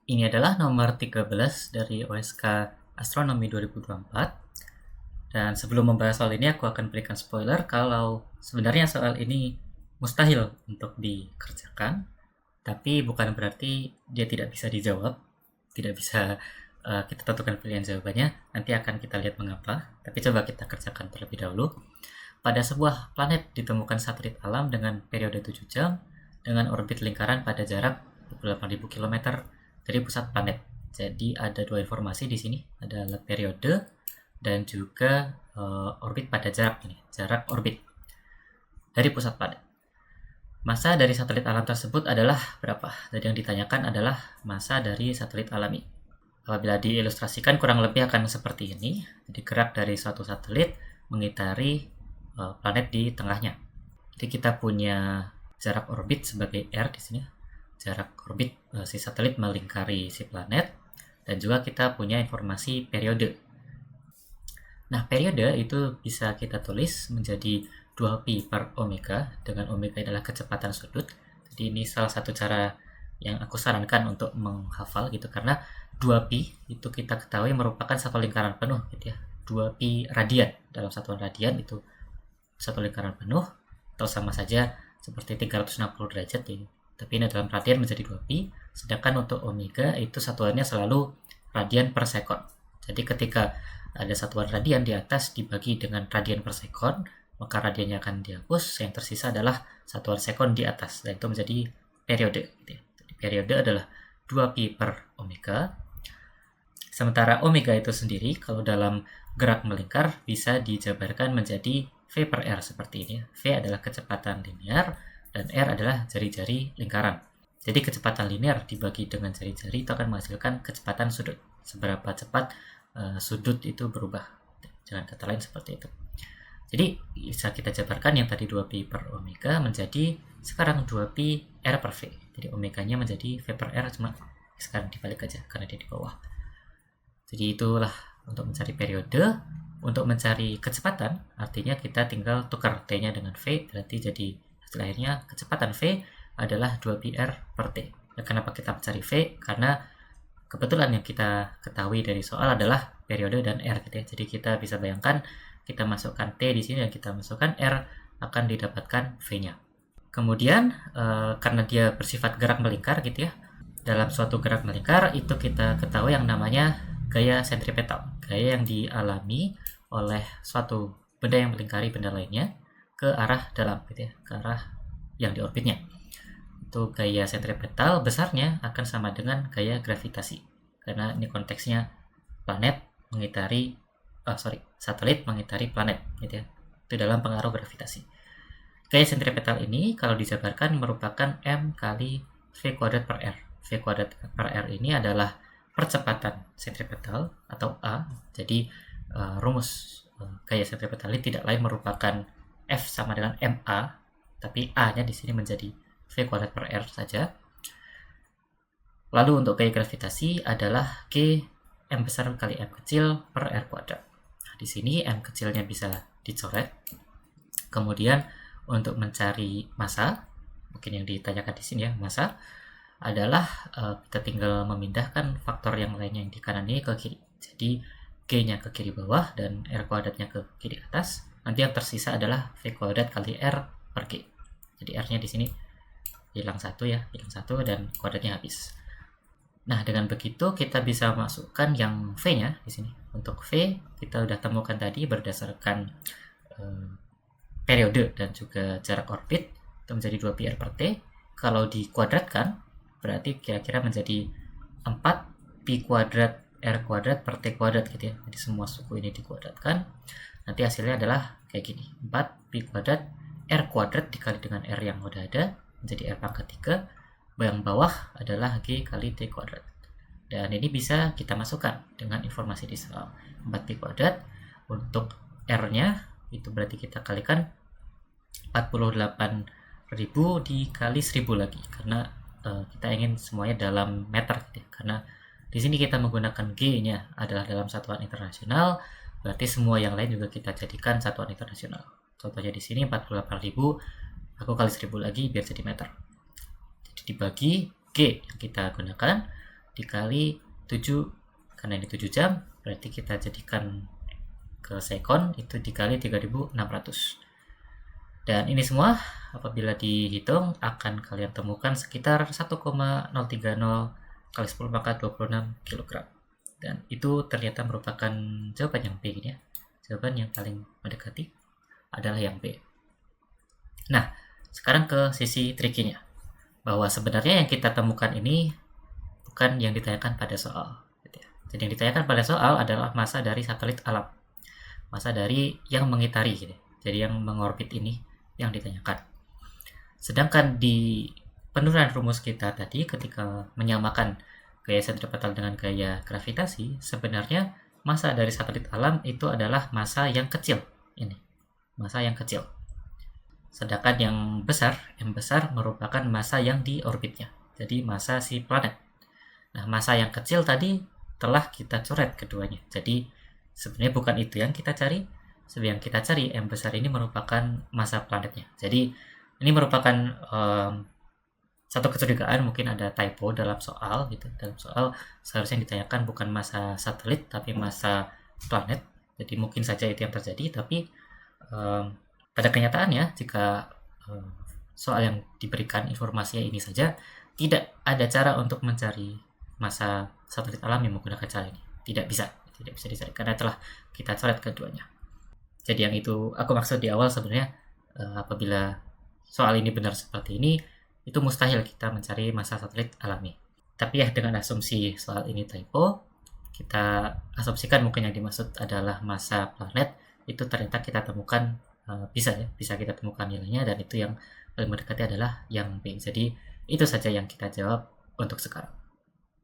Ini adalah nomor 13 dari OSK Astronomi 2024. Dan sebelum membahas soal ini, aku akan berikan spoiler kalau sebenarnya soal ini mustahil untuk dikerjakan. Tapi bukan berarti dia tidak bisa dijawab, tidak bisa kita tentukan pilihan jawabannya. Nanti akan kita lihat mengapa. Tapi coba kita kerjakan terlebih dahulu. Pada sebuah planet ditemukan satelit alam dengan periode 7 jam dengan orbit lingkaran pada jarak 28.000 km dari pusat planet. Jadi ada dua informasi di sini, adalah periode dan juga orbit pada jarak ini, jarak orbit dari pusat planet. Masa dari satelit alam tersebut adalah berapa? Jadi yang ditanyakan adalah masa dari satelit alami. Apabila diilustrasikan kurang lebih akan seperti ini. Jadi gerak dari suatu satelit mengitari planet di tengahnya. Jadi kita punya jarak orbit sebagai R di sini. Jarak orbit si satelit melingkari si planet, dan juga kita punya informasi periode. Nah, periode itu bisa kita tulis menjadi 2pi per omega, dengan omega adalah kecepatan sudut. Jadi ini salah satu cara yang aku sarankan untuk menghafal gitu, karena 2pi itu kita ketahui merupakan satu lingkaran penuh gitu ya. 2pi radian, dalam satuan radian itu satu lingkaran penuh, atau sama saja seperti 360 derajat ya. Tapi ini dalam radian menjadi 2pi, sedangkan untuk omega itu satuannya selalu radian per sekon. Jadi ketika ada satuan radian di atas dibagi dengan radian per sekon, maka radiannya akan dihapus, yang tersisa adalah satuan sekon di atas, dan itu menjadi periode. Jadi periode adalah 2pi per omega. Sementara omega itu sendiri, kalau dalam gerak melingkar, bisa dijabarkan menjadi V per R seperti ini. V adalah kecepatan linear, dan R adalah jari-jari lingkaran. Jadi kecepatan linear dibagi dengan jari-jari itu akan menghasilkan kecepatan sudut. Seberapa cepat sudut itu berubah. Dengan kata lain seperti itu. Jadi bisa kita jabarkan yang tadi 2pi per omega menjadi sekarang 2pi R per V. Jadi omeganya menjadi V per R, cuma sekarang dibalik aja karena dia di bawah. Jadi itulah untuk mencari periode. Untuk mencari kecepatan, artinya kita tinggal tukar T-nya dengan V, berarti jadi hasil akhirnya kecepatan V adalah 2pi R per T. Ya, kenapa kita mencari V? Karena kebetulan yang kita ketahui dari soal adalah periode dan R gitu ya. Jadi kita bisa bayangkan kita masukkan T di sini dan kita masukkan R, akan didapatkan V-nya. Kemudian karena dia bersifat gerak melingkar gitu ya. Dalam suatu gerak melingkar itu kita ketahui yang namanya gaya sentripetal, gaya yang dialami oleh suatu benda yang melingkari benda lainnya ke arah dalam gitu ya, ke arah yang di orbitnya. Itu gaya sentripetal besarnya akan sama dengan gaya gravitasi, karena ini konteksnya planet mengitari satelit mengitari planet gitu ya. Itu dalam pengaruh gravitasi. Gaya sentripetal ini kalau dijabarkan merupakan m kali v kuadrat per r. V kuadrat per r ini adalah percepatan sentripetal atau A. Jadi rumus gaya sentripetal ini tidak lain merupakan F sama dengan MA, tapi A-nya di sini menjadi V kuadrat per R saja. Lalu untuk gaya gravitasi adalah G M besar kali M kecil per R kuadrat. Nah, di sini M kecilnya bisa dicoret. Kemudian untuk mencari massa, mungkin yang ditanyakan di sini ya, massa adalah kita tinggal memindahkan faktor yang lainnya yang di kanan ini ke kiri. Jadi G-nya ke kiri bawah dan R kuadratnya ke kiri atas. Nanti yang tersisa adalah V kuadrat kali R per G. Jadi R-nya di sini hilang satu ya, hilang satu dan kuadratnya habis. Nah, dengan begitu kita bisa masukkan yang V-nya di sini. Untuk V kita sudah temukan tadi berdasarkan periode dan juga jarak orbit itu menjadi 2pi R per T. Kalau dikuadratkan berarti kira-kira menjadi 4pi kuadrat R kuadrat per T kuadrat gitu ya. Jadi semua suku ini dikuadratkan. Nanti hasilnya adalah kayak gini. 4pi kuadrat R kuadrat dikali dengan R yang udah ada menjadi R pangkat 3. Yang bawah adalah G kali T kuadrat. Dan ini bisa kita masukkan dengan informasi di soal. 4pi kuadrat untuk R-nya itu berarti kita kalikan 48.000 dikali 1000 lagi, karena kita ingin semuanya dalam meter gitu ya. Karena di sini kita menggunakan G-nya adalah dalam satuan internasional, berarti semua yang lain juga kita jadikan satuan internasional. Contohnya di sini 48.000, aku kali 1000 lagi biar jadi meter. Jadi dibagi G yang kita gunakan dikali 7, karena ini 7 jam, berarti kita jadikan ke sekon, itu dikali 3600. Dan ini semua apabila dihitung akan kalian temukan sekitar 1,030 kali 10 pangkat 26 kg. Dan itu ternyata merupakan jawaban yang B ya. Jawaban yang paling mendekati adalah yang B. Nah, sekarang ke sisi trikinya. Bahwa sebenarnya yang kita temukan ini bukan yang ditanyakan pada soal. Jadi yang ditanyakan pada soal adalah massa dari satelit alam. Massa dari yang mengitari. Jadi yang mengorbit ini yang ditanyakan. Sedangkan di penurunan rumus kita tadi ketika menyamakan gaya sentripetal dengan gaya gravitasi, sebenarnya massa dari satelit alam itu adalah massa yang kecil. Ini, massa yang kecil. Sedangkan yang besar, M besar merupakan massa yang di orbitnya. Jadi massa si planet. Nah, massa yang kecil tadi telah kita coret keduanya. Jadi sebenarnya bukan itu yang kita cari. Sebenarnya yang kita cari M besar ini merupakan massa planetnya. Jadi ini merupakan satu kecurigaan, mungkin ada typo dalam soal gitu. Dalam soal seharusnya ditanyakan bukan massa satelit tapi massa planet. Jadi mungkin saja itu yang terjadi, tapi pada kenyataannya jika soal yang diberikan informasinya ini saja, tidak ada cara untuk mencari massa satelit alam yang menggunakan cara ini. Tidak bisa dicari karena telah kita coret keduanya. Jadi yang itu aku maksud di awal sebenarnya apabila soal ini benar seperti ini, itu mustahil kita mencari massa satelit alami. Tapi ya dengan asumsi soal ini typo, kita asumsikan mungkin yang dimaksud adalah massa planet, itu ternyata kita temukan bisa kita temukan nilainya, dan itu yang paling mendekati adalah yang B. Jadi itu saja yang kita jawab untuk sekarang.